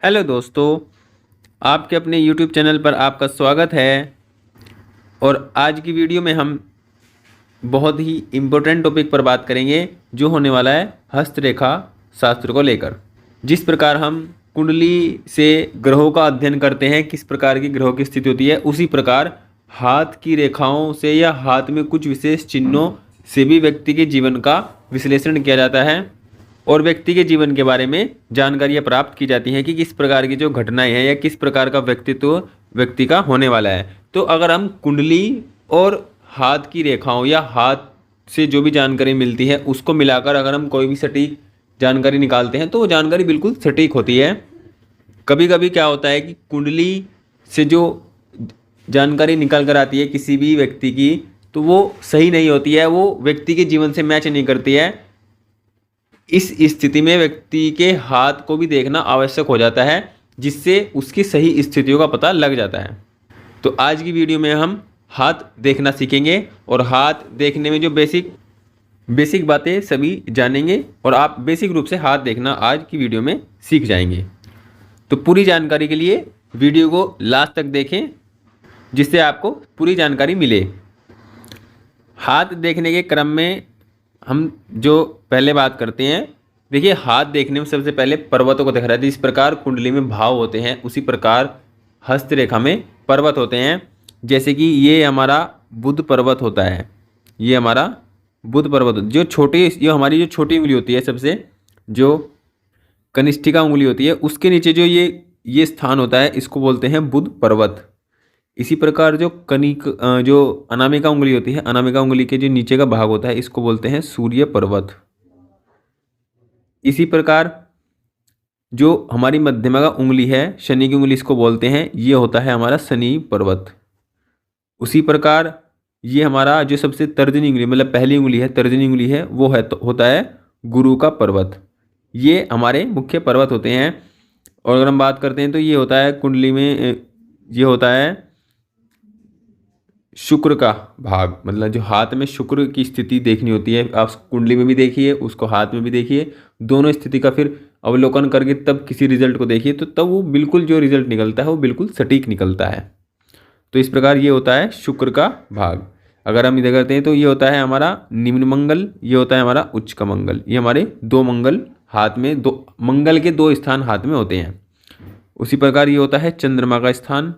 Hello दोस्तों, आपके अपने YouTube चैनल पर आपका स्वागत है। और आज की वीडियो में हम बहुत ही इम्पोर्टेंट टॉपिक पर बात करेंगे जो होने वाला है हस्तरेखा शास्त्र को लेकर। जिस प्रकार हम कुंडली से ग्रहों का अध्ययन करते हैं, किस प्रकार की ग्रहों की स्थिति होती है, उसी प्रकार हाथ की रेखाओं से या हाथ में कुछ विशेष चिन्हों से भी व्यक्ति के जीवन का विश्लेषण किया जाता है और व्यक्ति के जीवन के बारे में जानकारियाँ प्राप्त की जाती हैं कि किस प्रकार की जो घटनाएं हैं या किस प्रकार का व्यक्तित्व व्यक्ति का होने वाला है। तो अगर हम कुंडली और हाथ की रेखाओं या हाथ से जो भी जानकारी मिलती है उसको मिलाकर अगर हम कोई भी सटीक जानकारी निकालते हैं तो वो जानकारी बिल्कुल सटीक होती है। कभी कभी क्या होता है कि कुंडली से जो जानकारी निकल कर आती है किसी भी व्यक्ति की, तो वो सही नहीं होती है, वो व्यक्ति के जीवन से मैच नहीं करती है। इस स्थिति में व्यक्ति के हाथ को भी देखना आवश्यक हो जाता है, जिससे उसकी सही स्थितियों का पता लग जाता है। तो आज की वीडियो में हम हाथ देखना सीखेंगे और हाथ देखने में जो बेसिक बातें सभी जानेंगे और आप बेसिक रूप से हाथ देखना आज की वीडियो में सीख जाएंगे। तो पूरी जानकारी के लिए वीडियो को लास्ट तक देखें, जिससे आपको पूरी जानकारी मिले। हाथ देखने के क्रम में हम जो पहले बात करते हैं, देखिए हाथ देखने में सबसे पहले पर्वतों को देखा जाता है। जिस प्रकार कुंडली में भाव होते हैं उसी प्रकार हस्तरेखा में पर्वत होते हैं। जैसे कि ये हमारा बुध पर्वत होता है, ये हमारा बुध पर्वत जो हमारी जो छोटी उंगली होती है, सबसे जो कनिष्ठिका उंगली होती है, उसके नीचे जो ये स्थान होता है इसको बोलते हैं बुध पर्वत। इसी प्रकार जो अनामिका उंगली होती है, अनामिका उंगली के जो नीचे का भाग होता है इसको बोलते हैं सूर्य पर्वत। इसी प्रकार जो हमारी मध्यमा का उंगली है, शनि की उंगली, इसको बोलते हैं, ये होता है हमारा शनि पर्वत। उसी प्रकार ये हमारा जो सबसे तर्जनी उंगली, मतलब पहली उंगली है, तर्जनी उंगली है, वो है तो होता है गुरु का पर्वत। ये हमारे मुख्य पर्वत होते हैं। और अगर हम बात करते हैं तो ये होता है कुंडली में, ये होता है शुक्र का भाग, मतलब जो हाथ में शुक्र की स्थिति देखनी होती है। आप कुंडली में भी देखिए, उसको हाथ में भी देखिए, दोनों स्थिति का फिर अवलोकन करके तब किसी रिजल्ट को देखिए, तो तब वो बिल्कुल जो रिजल्ट निकलता है वो बिल्कुल सटीक निकलता है। तो इस प्रकार ये होता है शुक्र का भाग। अगर हम इधर करते हैं तो ये होता है हमारा निम्न मंगल, ये होता है हमारा उच्च का मंगल। ये हमारे दो मंगल हाथ में, दो मंगल के दो स्थान हाथ में होते हैं। उसी प्रकार ये होता है चंद्रमा का स्थान,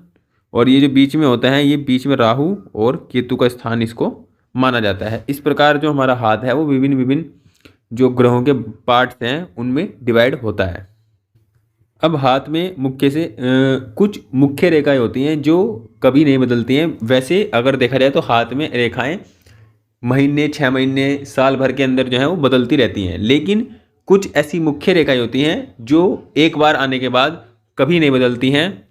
और ये जो बीच में होता है, ये बीच में राहु और केतु का स्थान इसको माना जाता है। इस प्रकार जो हमारा हाथ है वो विभिन्न विभिन्न जो ग्रहों के पार्ट्स हैं उनमें डिवाइड होता है। अब हाथ में कुछ मुख्य रेखाएं होती हैं जो कभी नहीं बदलती हैं। वैसे अगर देखा जाए तो हाथ में रेखाएं महीने, 6 महीने, साल भर के अंदर जो है वो बदलती रहती हैं, लेकिन कुछ ऐसी मुख्य रेखाएं होती हैं जो एक बार आने के बाद कभी नहीं बदलती हैं।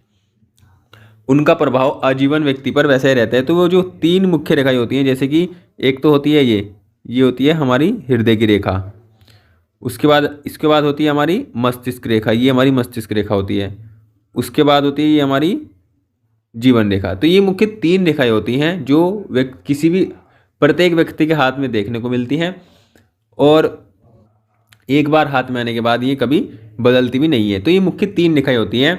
उनका प्रभाव आजीवन व्यक्ति पर वैसा ही रहता है। तो वो जो 3 मुख्य रेखाएं होती हैं, जैसे कि एक तो होती है ये होती है हमारी हृदय की रेखा। इसके बाद होती है हमारी मस्तिष्क रेखा, ये हमारी मस्तिष्क रेखा होती है। उसके बाद होती है ये हमारी जीवन रेखा। तो ये मुख्य 3 रेखाएं होती हैं जो किसी भी प्रत्येक व्यक्ति के हाथ में देखने को मिलती हैं, और एक बार हाथ में आने के बाद ये कभी बदलती भी नहीं है। तो ये मुख्य 3 रेखाएं होती हैं।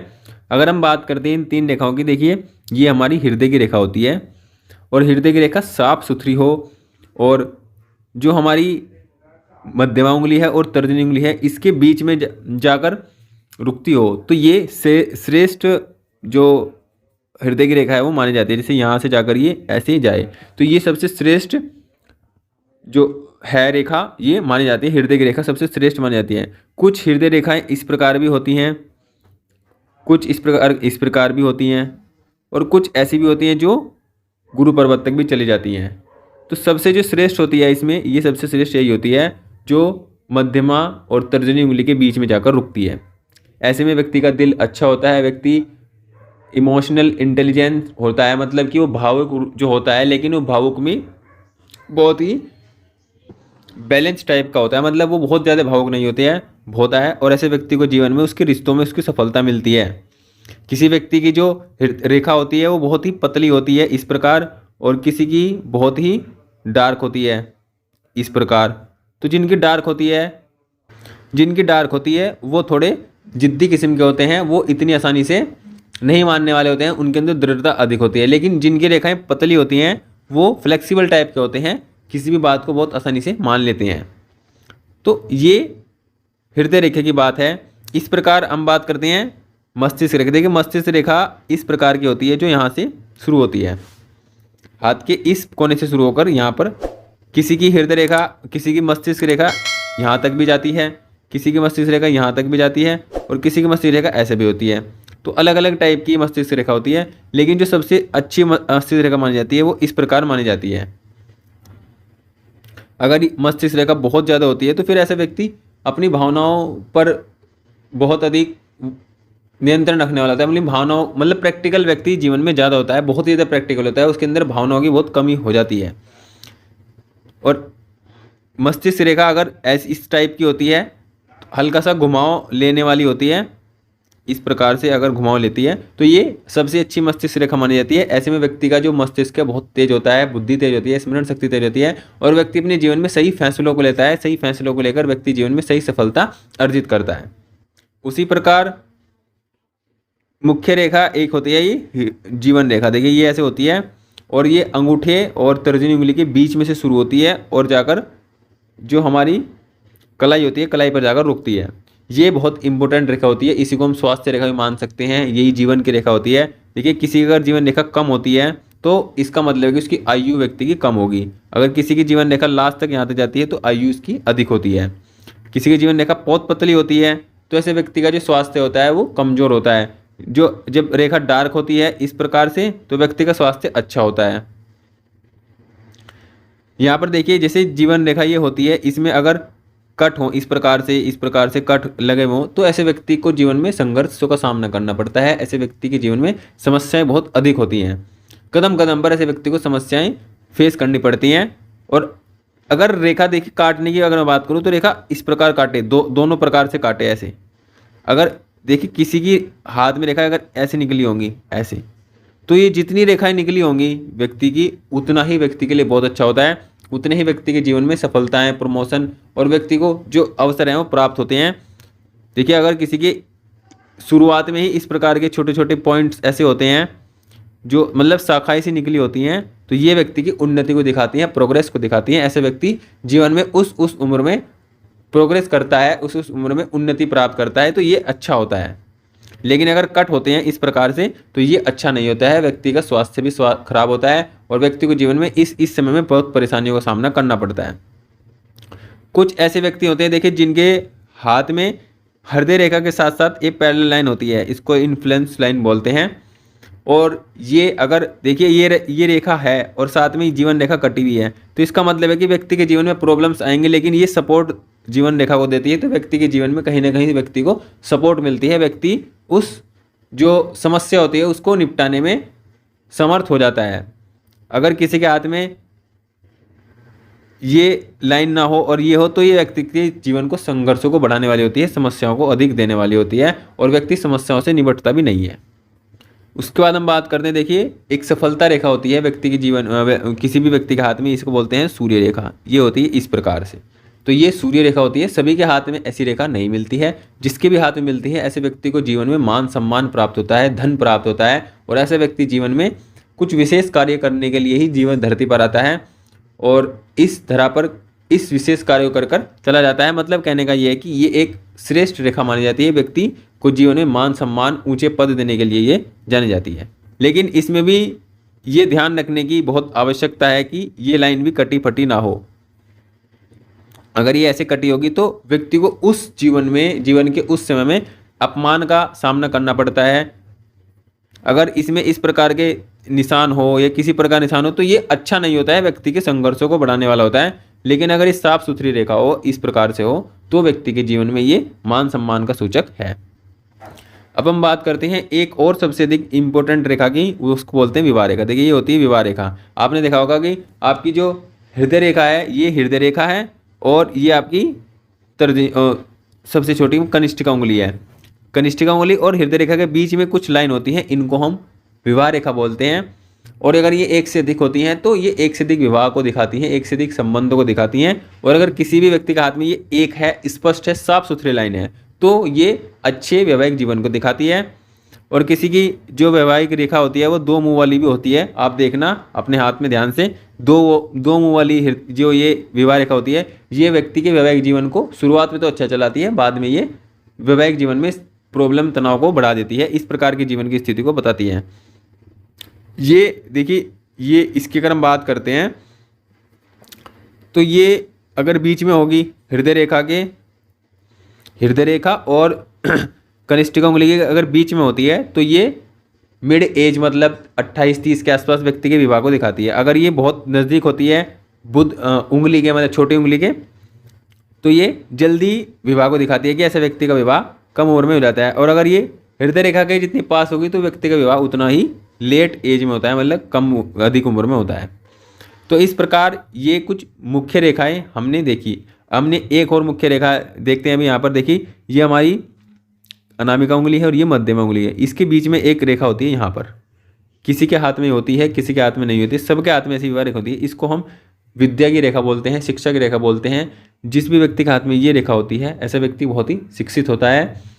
अगर हम बात करते हैं इन 3 रेखाओं की, देखिए ये हमारी हृदय की रेखा होती है, और हृदय की रेखा साफ सुथरी हो, और जो हमारी मध्यमा उंगली है और तर्जनी उंगली है इसके बीच में जाकर रुकती हो, तो ये श्रेष्ठ जो हृदय की रेखा है वो मानी जाती है। जैसे यहाँ से जाकर ये ऐसे ही जाए तो ये सबसे श्रेष्ठ जो है रेखा ये मानी जाती है। हृदय की रेखा सबसे श्रेष्ठ मानी जाती है। कुछ हृदय रेखाएं इस प्रकार भी होती हैं, कुछ इस प्रकार भी होती हैं, और कुछ ऐसी भी होती हैं जो गुरु पर्वत तक भी चली जाती हैं। तो सबसे जो श्रेष्ठ होती है इसमें, ये सबसे श्रेष्ठ यही होती है जो मध्यमा और तर्जनी उंगली के बीच में जाकर रुकती है। ऐसे में व्यक्ति का दिल अच्छा होता है, व्यक्ति इमोशनल इंटेलिजेंस होता है, मतलब कि वो भावुक जो होता है, लेकिन वो भावुक में बहुत ही बैलेंस टाइप का होता है, मतलब वो बहुत ज़्यादा भावुक नहीं होता है। और ऐसे व्यक्ति को जीवन में उसके रिश्तों में उसकी सफलता मिलती है। किसी व्यक्ति की जो रेखा होती है वो बहुत ही पतली होती है इस प्रकार, और किसी की बहुत ही डार्क होती है इस प्रकार। तो जिनकी डार्क होती है वो थोड़े जिद्दी किस्म के होते हैं वो इतनी आसानी से नहीं मानने वाले होते हैं, उनके अंदर दृढ़ता अधिक होती है। लेकिन जिनकी रेखाएं पतली होती हैं वो फ्लेक्सिबल टाइप के होते हैं, किसी भी बात को बहुत आसानी से मान लेते हैं। तो ये हृदय रेखा की बात है। इस प्रकार हम बात करते हैं मस्तिष्क रेखा। देखिए मस्तिष्क रेखा इस प्रकार की होती है जो यहाँ से शुरू होती है, हाथ के इस कोने से शुरू होकर यहाँ पर किसी की हृदय रेखा, किसी की मस्तिष्क रेखा यहाँ तक भी जाती है, किसी की मस्तिष्क रेखा यहाँ तक भी जाती है, और किसी की मस्तिष्क रेखा ऐसे भी होती है। तो अलग अलग टाइप की मस्तिष्क रेखा होती है, लेकिन जो सबसे अच्छी मस्तिष्क रेखा मानी जाती है वो इस प्रकार मानी जाती है। अगर मस्तिष्क रेखा बहुत ज़्यादा होती है तो फिर ऐसा व्यक्ति अपनी भावनाओं पर बहुत अधिक नियंत्रण रखने वाला होता है। भावनाओं मतलब प्रैक्टिकल व्यक्ति जीवन में ज़्यादा होता है, बहुत ही ज़्यादा प्रैक्टिकल होता है, उसके अंदर भावनाओं की बहुत कमी हो जाती है। और मस्तिष्क रेखा अगर इस टाइप की होती है, हल्का सा घुमाव लेने वाली होती है, इस प्रकार से अगर घुमाव लेती है तो ये सबसे अच्छी मस्तिष्क रेखा मानी जाती है। ऐसे में व्यक्ति का जो मस्तिष्क है बहुत तेज होता है, बुद्धि तेज होती है, स्मरण शक्ति तेज होती है, और व्यक्ति अपने जीवन में सही फैसलों को लेता है। सही फैसलों को लेकर व्यक्ति जीवन में सही सफलता अर्जित करता है। उसी प्रकार मुख्य रेखा एक होती है ये जीवन रेखा। देखिए ये ऐसे होती है और ये अंगूठे और तर्जनी उंगली के बीच में से शुरू होती है और जाकर जो हमारी कलाई होती है, कलाई पर जाकर रुकती है। ये बहुत इंपॉर्टेंट रेखा होती है, इसी को हम स्वास्थ्य रेखा भी मान सकते हैं। यही जीवन की रेखा होती है। देखिए किसी की अगर जीवन रेखा कम होती है तो इसका मतलब है कि उसकी आयु व्यक्ति की कम होगी। अगर किसी की जीवन रेखा लास्ट तक यहाँ तक जाती है तो आयु इसकी अधिक होती है। किसी की जीवन रेखा बहुत पतली होती है तो ऐसे व्यक्ति का जो स्वास्थ्य होता है वो कमज़ोर होता है। जो जब रेखा डार्क होती है इस प्रकार से तो व्यक्ति का स्वास्थ्य अच्छा होता है। यहाँ पर देखिए जैसे जीवन रेखा ये होती है, इसमें अगर कट हो इस प्रकार से कट लगे हो तो ऐसे व्यक्ति को जीवन में संघर्षों का सामना करना पड़ता है। ऐसे व्यक्ति के जीवन में समस्याएं बहुत अधिक होती हैं। कदम कदम पर ऐसे व्यक्ति को समस्याएं फेस करनी पड़ती हैं। और अगर रेखा देखिए काटने की अगर मैं बात करूँ तो रेखा इस प्रकार काटे, दोनों प्रकार से काटे ऐसे। अगर देखिए किसी की हाथ में रेखा अगर ऐसे निकली होंगी ऐसे, तो ये जितनी रेखाएं निकली होंगी व्यक्ति की उतना ही व्यक्ति के लिए बहुत अच्छा होता है, उतने ही व्यक्ति के जीवन में सफलताएं, प्रमोशन और व्यक्ति को जो अवसर हैं वो प्राप्त होते हैं। देखिए अगर किसी की शुरुआत में ही इस प्रकार के छोटे छोटे पॉइंट्स ऐसे होते हैं जो मतलब शाखाएं सी निकली होती हैं तो ये व्यक्ति की उन्नति को दिखाती हैं, प्रोग्रेस को दिखाती हैं। ऐसे व्यक्ति जीवन में उस उम्र में प्रोग्रेस करता है, उस उम्र में उन्नति प्राप्त करता है, तो ये अच्छा होता है। लेकिन अगर कट होते हैं इस प्रकार से तो ये अच्छा नहीं होता है, व्यक्ति का स्वास्थ्य भी खराब होता है और व्यक्ति को जीवन में इस समय में बहुत परेशानियों का सामना करना पड़ता है। कुछ ऐसे व्यक्ति होते हैं देखिए जिनके हाथ में हृदय रेखा के साथ साथ एक पैरेलल लाइन होती है, इसको इन्फ्लुएंस लाइन बोलते हैं। और ये अगर देखिए ये रेखा है और साथ में जीवन रेखा कटी हुई है तो इसका मतलब है कि व्यक्ति के जीवन में प्रॉब्लम्स आएंगे, लेकिन ये सपोर्ट जीवन रेखा को देती है तो व्यक्ति के जीवन में कहीं ना कहीं व्यक्ति को सपोर्ट मिलती है। व्यक्ति उस जो समस्या होती है उसको निपटाने में समर्थ हो जाता है। अगर किसी के हाथ में ये लाइन ना हो और ये हो तो ये व्यक्ति के जीवन को संघर्षों को बढ़ाने वाली होती है, समस्याओं को अधिक देने वाली होती है और व्यक्ति समस्याओं से निपटता भी नहीं है। उसके बाद हम बात करते हैं, देखिए एक सफलता रेखा होती है व्यक्ति के जीवन किसी भी व्यक्ति के हाथ में, इसको बोलते हैं सूर्य रेखा। ये होती है इस प्रकार से, तो ये सूर्य रेखा होती है। सभी के हाथ में ऐसी रेखा नहीं मिलती है, जिसके भी हाथ में मिलती है ऐसे व्यक्ति को जीवन में मान सम्मान प्राप्त होता है, धन प्राप्त होता है और ऐसे व्यक्ति जीवन में कुछ विशेष कार्य करने के लिए ही जीवन धरती पर आता है और इस धरा पर इस विशेष कार्य को कर चला जाता है। मतलब कहने का ये है कि ये एक श्रेष्ठ रेखा मानी जाती है, व्यक्ति को जीवन में मान सम्मान ऊंचे पद देने के लिए ये जानी जाती है। लेकिन इसमें भी ये ध्यान रखने की बहुत आवश्यकता है कि ये लाइन भी कटी फटी ना हो। अगर ये ऐसे कटी होगी तो व्यक्ति को उस जीवन के उस समय में अपमान का सामना करना पड़ता है। अगर इसमें इस प्रकार के निशान हो या किसी प्रकार निशान हो तो ये अच्छा नहीं होता है, व्यक्ति के संघर्षों को बढ़ाने वाला होता है। लेकिन अगर ये साफ सुथरी रेखा हो, इस प्रकार से हो, तो व्यक्ति के जीवन में ये मान सम्मान का सूचक है। अब हम बात करते हैं एक और सबसे अधिक इंपॉर्टेंट रेखा की, उसको बोलते हैं विवाह रेखा। देखिए ये होती है विवाह रेखा। आपने देखा होगा कि आपकी जो हृदय रेखा है ये हृदय रेखा है और ये आपकी सबसे छोटी कनिष्ठिका उंगली है। कनिष्ठिका उंगली और हृदय रेखा के बीच में कुछ लाइन होती हैं, इनको हम विवाह रेखा बोलते हैं। और अगर ये एक से अधिक होती हैं तो ये एक से अधिक विवाह को दिखाती हैं, एक से अधिक संबंधों को दिखाती हैं। और अगर किसी भी व्यक्ति के हाथ में ये एक है, स्पष्ट है, साफ सुथरी लाइन है, तो ये अच्छे वैवाहिक जीवन को दिखाती है। और किसी की जो वैवाहिक रेखा होती है वो दो मुंह वाली भी होती है। आप देखना अपने हाथ में ध्यान से, दो मुंह वाली जो ये विवाह रेखा होती है, ये व्यक्ति के वैवाहिक जीवन को शुरुआत में तो अच्छा चलाती है, बाद में ये वैवाहिक जीवन में प्रॉब्लम तनाव को बढ़ा देती है। इस प्रकार की जीवन की स्थिति को बताती है। ये देखिए, ये इसकी अगर हम बात करते हैं तो ये अगर बीच में होगी हृदय रेखा और कनिष्ठिका उंगली के अगर बीच में होती है तो ये मिड एज मतलब 28-30 के आसपास व्यक्ति के विवाह को दिखाती है। अगर ये बहुत नज़दीक होती है बुध उंगली के मतलब छोटी उंगली के, तो ये जल्दी विवाह को दिखाती है कि ऐसे व्यक्ति का विवाह कम उम्र में हो जाता है। और अगर ये हृदय रेखा के जितनी पास होगी तो व्यक्ति का विवाह उतना ही लेट एज में होता है, मतलब अधिक उम्र में होता है। तो इस प्रकार ये कुछ मुख्य रेखाएं हमने देखी। हमने एक और मुख्य रेखा देखते हैं अभी यहाँ पर। देखिए, ये हमारी अनामिका उंगली है और ये मध्यमा उंगली है। इसके बीच में एक रेखा होती है यहाँ पर, किसी के हाथ में होती है, किसी के हाथ में नहीं होती, सबके हाथ में ऐसी विवाह रेखा होती है। इसको हम विद्या की रेखा बोलते हैं, शिक्षा की रेखा बोलते हैं। जिस भी व्यक्ति के हाथ में ये रेखा होती है ऐसा व्यक्ति बहुत ही शिक्षित होता है।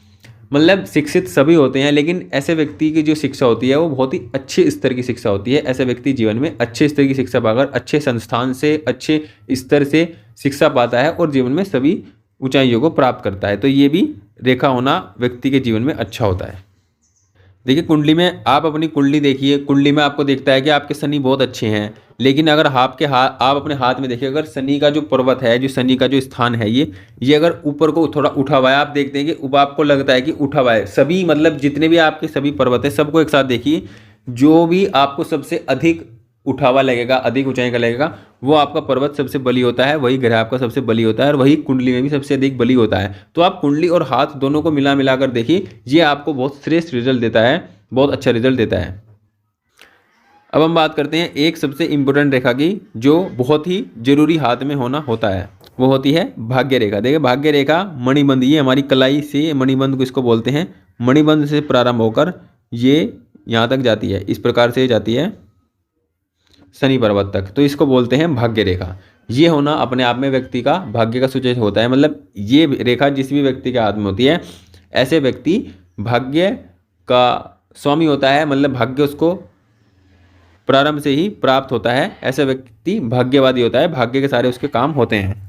मतलब शिक्षित सभी होते हैं, लेकिन ऐसे व्यक्ति की जो शिक्षा होती है वो बहुत ही अच्छे स्तर की शिक्षा होती है। ऐसे व्यक्ति जीवन में अच्छे स्तर की शिक्षा पाकर अच्छे संस्थान से अच्छे स्तर से शिक्षा पाता है और जीवन में सभी ऊंचाइयों को प्राप्त करता है। तो ये भी रेखा होना व्यक्ति के जीवन में अच्छा होता है। देखिए, कुंडली में आप अपनी कुंडली देखिए, कुंडली में आपको देखता है कि आपके शनि बहुत अच्छे हैं, लेकिन अगर आप अपने हाथ में देखिए, अगर शनि का जो पर्वत है, जो शनि का जो स्थान है, ये अगर ऊपर को थोड़ा उठा हुआ है, आप देखते हैं कि ऊपर आपको लगता है कि उठा हुआ है, सभी मतलब जितने भी आपके सभी पर्वत है सबको एक साथ देखिए, जो भी आपको सबसे अधिक उठा हुआ लगेगा, अधिक ऊंचाई का लगेगा, वो आपका पर्वत सबसे बली होता है, वही ग्रह आपका सबसे बली होता है और वही कुंडली में भी सबसे अधिक बली होता है। तो आप कुंडली और हाथ दोनों को मिला कर देखिए, ये आपको बहुत श्रेष्ठ रिजल्ट देता है, बहुत अच्छा रिजल्ट देता है। अब हम बात करते हैं एक सबसे इम्पोर्टेंट रेखा की, जो बहुत ही जरूरी हाथ में होना होता है, वो होती है भाग्य रेखा। देखिए, भाग्य रेखा मणिबंध, ये हमारी कलाई से मणिबंध को इसको बोलते हैं, मणिबंध से प्रारंभ होकर ये यहाँ तक जाती है, इस प्रकार से जाती है शनि पर्वत तक, तो इसको बोलते हैं भाग्य रेखा। ये होना अपने आप में व्यक्ति का भाग्य का सूचक होता है। मतलब ये रेखा जिस भी व्यक्ति के हाथ में होती है, ऐसे व्यक्ति भाग्य का स्वामी होता है, मतलब भाग्य उसको प्रारंभ से ही प्राप्त होता है। ऐसा व्यक्ति भाग्यवादी होता है, भाग्य के सारे उसके काम होते हैं।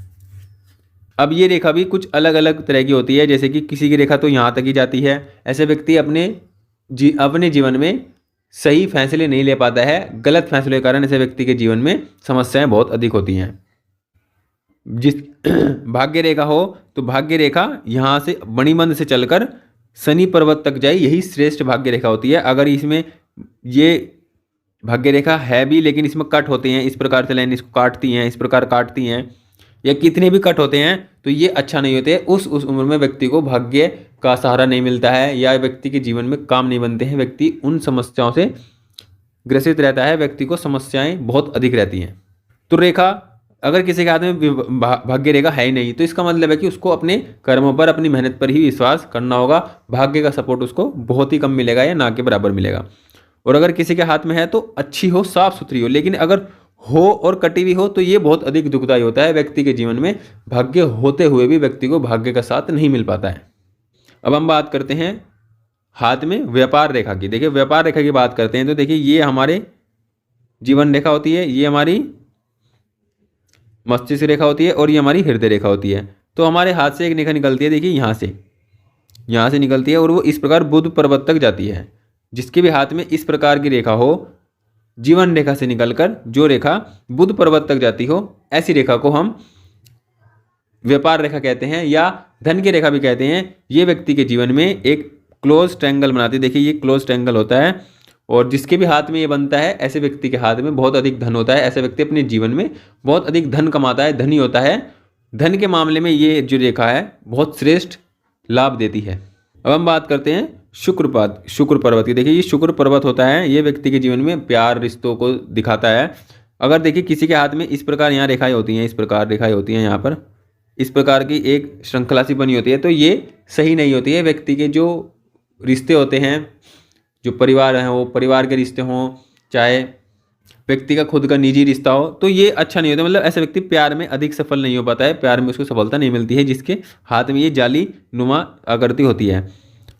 अब ये रेखा भी कुछ अलग अलग तरह की होती है, जैसे कि किसी की रेखा तो यहाँ तक ही जाती है। ऐसे व्यक्ति अपने जीवन में सही फैसले नहीं ले पाता है, गलत फैसले के कारण ऐसे व्यक्ति के जीवन में समस्याएं बहुत अधिक होती हैं। जिस भाग्य रेखा हो तो भाग्य रेखा यहाँ से मणिबंध से चलकर शनि पर्वत तक जाए, यही श्रेष्ठ भाग्य रेखा होती है। अगर इसमें ये भाग्य रेखा है भी लेकिन इसमें कट होते हैं, इस प्रकार से लाइन इसको काटती हैं, इस प्रकार काटती हैं, या कितने भी कट होते हैं, तो ये अच्छा नहीं होते। उस उम्र में व्यक्ति को भाग्य का सहारा नहीं मिलता है, या व्यक्ति के जीवन में काम नहीं बनते हैं, व्यक्ति उन समस्याओं से ग्रसित रहता है, व्यक्ति को समस्याएं बहुत अधिक रहती हैं। तो रेखा अगर किसी के हाथ में भाग्य रेखा है ही नहीं, तो इसका मतलब है कि उसको अपने कर्मों पर, अपनी मेहनत पर ही विश्वास करना होगा। भाग्य का सपोर्ट उसको बहुत ही कम मिलेगा या ना के बराबर मिलेगा। और अगर किसी के हाथ में है तो अच्छी हो, साफ सुथरी हो, लेकिन अगर हो और कटी हुई हो तो ये बहुत अधिक दुखदायी होता है। व्यक्ति के जीवन में भाग्य होते हुए भी व्यक्ति को भाग्य का साथ नहीं मिल पाता है। अब हम बात करते हैं हाथ में व्यापार रेखा की। देखिए, व्यापार रेखा की बात करते हैं तो देखिए, ये हमारे जीवन रेखा होती है, ये हमारी मस्तिष्क रेखा होती है और ये हमारी हृदय रेखा होती है। तो हमारे हाथ से एक रेखा निकलती है, देखिए यहाँ से निकलती है और वो इस प्रकार बुध पर्वत तक जाती है। जिसके भी हाथ में इस प्रकार की रेखा हो, जीवन रेखा से निकलकर जो रेखा बुध पर्वत तक जाती हो, ऐसी रेखा को हम व्यापार रेखा कहते हैं या धन की रेखा भी कहते हैं। ये व्यक्ति के जीवन में एक क्लोज ट्रायंगल बनाती है। देखिए, ये क्लोज ट्रायंगल होता है और जिसके भी हाथ में ये बनता है, ऐसे व्यक्ति के हाथ में बहुत अधिक धन होता है। ऐसे व्यक्ति अपने जीवन में बहुत अधिक धन कमाता है, धनी होता है। धन के मामले में ये जो रेखा है बहुत श्रेष्ठ लाभ देती है। अब हम बात करते हैं शुक्र पर्वत की। देखिए, ये शुक्र पर्वत होता है, ये व्यक्ति के जीवन में प्यार, रिश्तों को दिखाता है। अगर देखिए किसी के हाथ में इस प्रकार यहाँ रेखाएं होती हैं, इस प्रकार रेखाएं होती हैं, यहाँ पर इस प्रकार की एक श्रृंखला सी बनी होती है, तो ये सही नहीं होती है। व्यक्ति के जो रिश्ते होते हैं, जो परिवार हैं, वो परिवार के रिश्ते हों, चाहे व्यक्ति का खुद का निजी रिश्ता हो तो ये अच्छा नहीं होता। मतलब ऐसा व्यक्ति प्यार में अधिक सफल नहीं हो पाता है, प्यार में उसको सफलता नहीं मिलती है, जिसके हाथ में ये जाली नुमा आकृति होती है।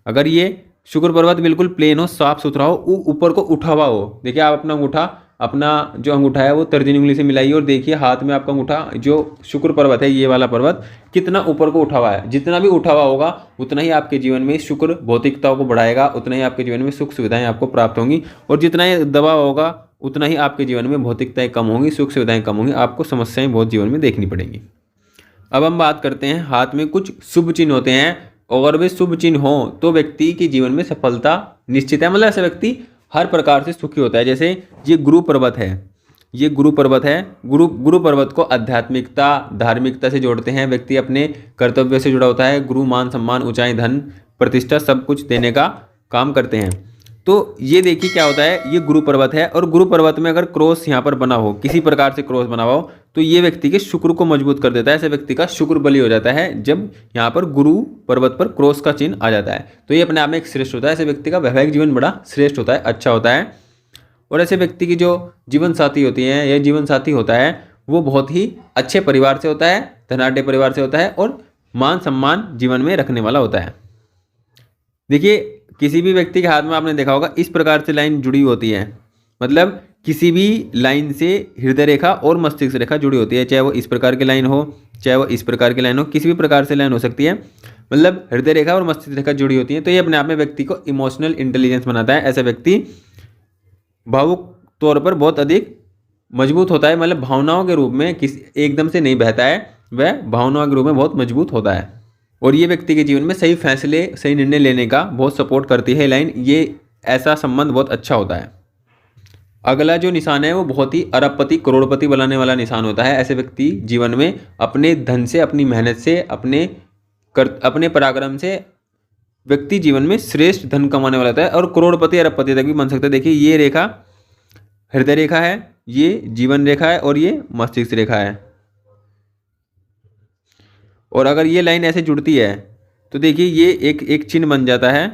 अगर ये शुक्र पर्वत बिल्कुल प्लेन हो, साफ सुथरा हो, ऊपर को उठा हुआ हो, देखिए आप अपना अंगूठा, अपना जो अंगूठा है वो तर्जनी उंगली से मिलाइए और देखिए हाथ में आपका अंगूठा जो शुक्र पर्वत है, ये वाला पर्वत कितना ऊपर को उठा हुआ है। जितना भी उठा हुआ होगा उतना ही आपके जीवन में शुक्र भौतिकता को बढ़ाएगा, उतना ही आपके जीवन में सुख सुविधाएं आपको प्राप्त होंगी। और जितना ही दबा होगा उतना ही आपके जीवन में भौतिकताएं कम होंगी, सुख सुविधाएं कम होंगी, आपको समस्याएं बहुत जीवन में देखनी पड़ेंगी। अब हम बात करते हैं, हाथ में कुछ शुभ चिन्ह होते हैं, अगर वे शुभ चिन्ह हो तो व्यक्ति के जीवन में सफलता निश्चित है। मतलब ऐसा व्यक्ति हर प्रकार से सुखी होता है। जैसे ये गुरु पर्वत है, ये गुरु पर्वत है। गुरु पर्वत को आध्यात्मिकता, धार्मिकता से जोड़ते हैं। व्यक्ति अपने कर्तव्य से जुड़ा होता है। गुरु मान सम्मान, ऊंचाई, धन, प्रतिष्ठा सब कुछ देने का काम करते हैं। तो ये देखिए क्या होता है, ये गुरु पर्वत है और गुरु पर्वत में अगर क्रॉस यहाँ पर बना हो, किसी प्रकार से क्रॉस बना हुआ हो, तो ये व्यक्ति के शुक्र को मजबूत कर देता है। ऐसे व्यक्ति का शुक्र बली हो जाता है जब यहाँ पर गुरु पर्वत पर क्रॉस का चिन्ह आ जाता है। तो ये अपने आप में एक श्रेष्ठ होता है। ऐसे व्यक्ति का वैवाहिक जीवन बड़ा श्रेष्ठ होता है, अच्छा होता है। और ऐसे व्यक्ति की जो जीवन साथी होती है या जीवन साथी होता है वो बहुत ही अच्छे परिवार से होता है, धनाढ़ परिवार से होता है और मान सम्मान जीवन में रखने वाला होता है। देखिए किसी भी व्यक्ति के हाथ में आपने देखा होगा इस प्रकार से लाइन जुड़ी होती है। मतलब किसी भी लाइन से हृदय रेखा और मस्तिष्क रेखा जुड़ी होती है, चाहे वो इस प्रकार की लाइन हो, चाहे वो इस प्रकार की लाइन हो, किसी भी प्रकार से लाइन हो सकती है। मतलब हृदय रेखा और मस्तिष्क रेखा जुड़ी होती है। तो ये अपने आप में व्यक्ति को इमोशनल इंटेलिजेंस बनाता है। ऐसा व्यक्ति भावुक तौर पर बहुत अधिक मजबूत होता है। मतलब भावनाओं के रूप में किसी एकदम से नहीं बहता है, वह भावनाओं के रूप में बहुत मजबूत होता है। और ये व्यक्ति के जीवन में सही फैसले, सही निर्णय लेने का बहुत सपोर्ट करती है लाइन। ये ऐसा संबंध बहुत अच्छा होता है। अगला जो निशान है वो बहुत ही अरबपति, करोड़पति बनाने वाला निशान होता है। ऐसे व्यक्ति जीवन में अपने धन से, अपनी मेहनत से, अपने पराक्रम से व्यक्ति जीवन में श्रेष्ठ धन कमाने वाला होता है और करोड़पति, अरबपति तक भी बन सकता है। देखिए ये रेखा हृदय रेखा है, ये जीवन रेखा है और ये मस्तिष्क रेखा है। और अगर ये लाइन ऐसे जुड़ती है तो देखिए ये एक चिन्ह बन जाता है।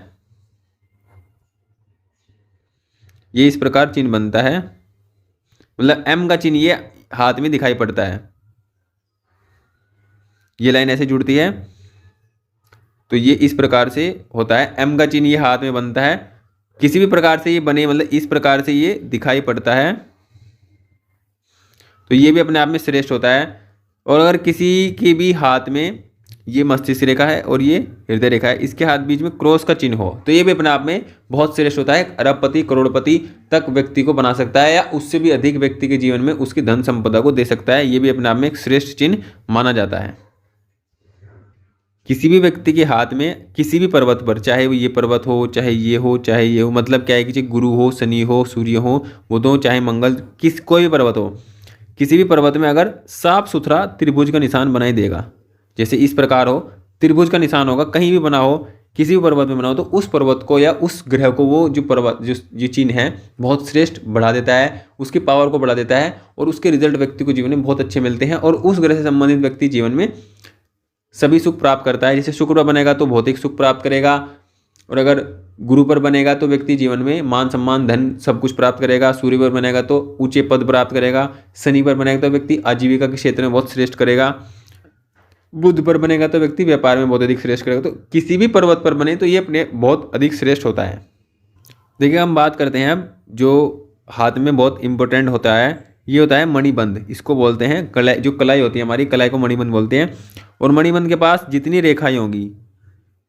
ये इस प्रकार चिन्ह बनता है। मतलब एम का चिन्ह ये हाथ में दिखाई पड़ता है। ये लाइन ऐसे जुड़ती है तो ये इस प्रकार से होता है। एम का चिन्ह ये हाथ में बनता है। किसी भी प्रकार से ये बने, मतलब इस प्रकार से ये दिखाई पड़ता है तो ये भी अपने आप में श्रेष्ठ होता है। और अगर किसी के भी हाथ में ये मस्तिष्क रेखा है और ये हृदय रेखा है, इसके हाथ बीच में क्रॉस का चिन्ह हो तो ये भी अपने आप में बहुत श्रेष्ठ होता है। अरबपति, करोड़पति तक व्यक्ति को बना सकता है या उससे भी अधिक व्यक्ति के जीवन में उसकी धन संपदा को दे सकता है। ये भी अपने आप में एक श्रेष्ठ चिन्ह माना जाता है। किसी भी व्यक्ति के हाथ में किसी भी पर्वत पर, चाहे वो ये पर्वत हो, चाहे ये हो, चाहे ये हो, मतलब क्या है कि गुरु हो, शनि हो, सूर्य हो, बुध हो, चाहे मंगल, कोई भी पर्वत हो, किसी भी पर्वत में अगर साफ सुथरा त्रिभुज का निशान बनाई देगा, जैसे इस प्रकार हो, त्रिभुज का निशान होगा, कहीं भी बना हो, किसी भी पर्वत में बना हो, तो उस पर्वत को या उस ग्रह को वो जो पर्वत जो चिन्ह है बहुत श्रेष्ठ बढ़ा देता है, उसकी पावर को बढ़ा देता है और उसके रिजल्ट व्यक्ति को जीवन में बहुत अच्छे मिलते हैं। और उस ग्रह से संबंधित व्यक्ति जीवन में सभी सुख प्राप्त करता है। जैसे शुक्र पर बनेगा तो भौतिक सुख प्राप्त करेगा और अगर गुरु पर बनेगा तो व्यक्ति जीवन में मान सम्मान, धन सब कुछ प्राप्त करेगा। सूर्य पर बनेगा तो ऊंचे पद प्राप्त करेगा। शनि पर बनेगा तो व्यक्ति आजीविका के क्षेत्र में बहुत श्रेष्ठ करेगा। बुध पर बनेगा तो व्यक्ति व्यापार में बहुत अधिक श्रेष्ठ करेगा। तो किसी भी पर्वत पर बने तो ये अपने बहुत अधिक श्रेष्ठ होता है। देखिए हम बात करते हैं अब जो हाथ में बहुत इंपॉर्टेंट होता है, ये होता है मणिबंध। इसको बोलते हैं कलाई, जो कलाई होती है हमारी, कलाई को मणिबंध बोलते हैं। और मणिबंध के पास जितनी रेखाएं होंगी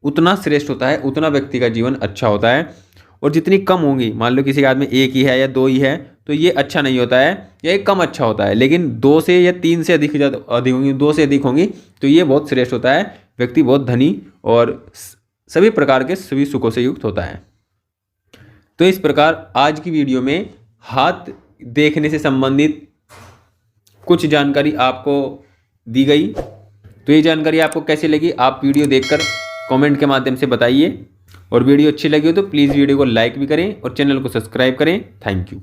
उतना श्रेष्ठ होता है, उतना व्यक्ति का जीवन अच्छा होता है। और जितनी कम होंगी, मान लो किसी के हाथ में एक ही है या दो ही है, तो ये अच्छा नहीं होता है या ये कम अच्छा होता है। लेकिन 2 से या 3 से अधिक होंगी, 2 से अधिक होंगी तो ये बहुत श्रेष्ठ होता है। व्यक्ति बहुत धनी और सभी प्रकार के सभी सुखों से युक्त होता है। तो इस प्रकार आज की वीडियो में हाथ देखने से संबंधित कुछ जानकारी आपको दी गई। तो ये जानकारी आपको कैसी लगी, आप वीडियो देखकर कमेंट के माध्यम से बताइए। और वीडियो अच्छी लगी हो तो प्लीज़ वीडियो को लाइक भी करें और चैनल को सब्सक्राइब करें। Thank you.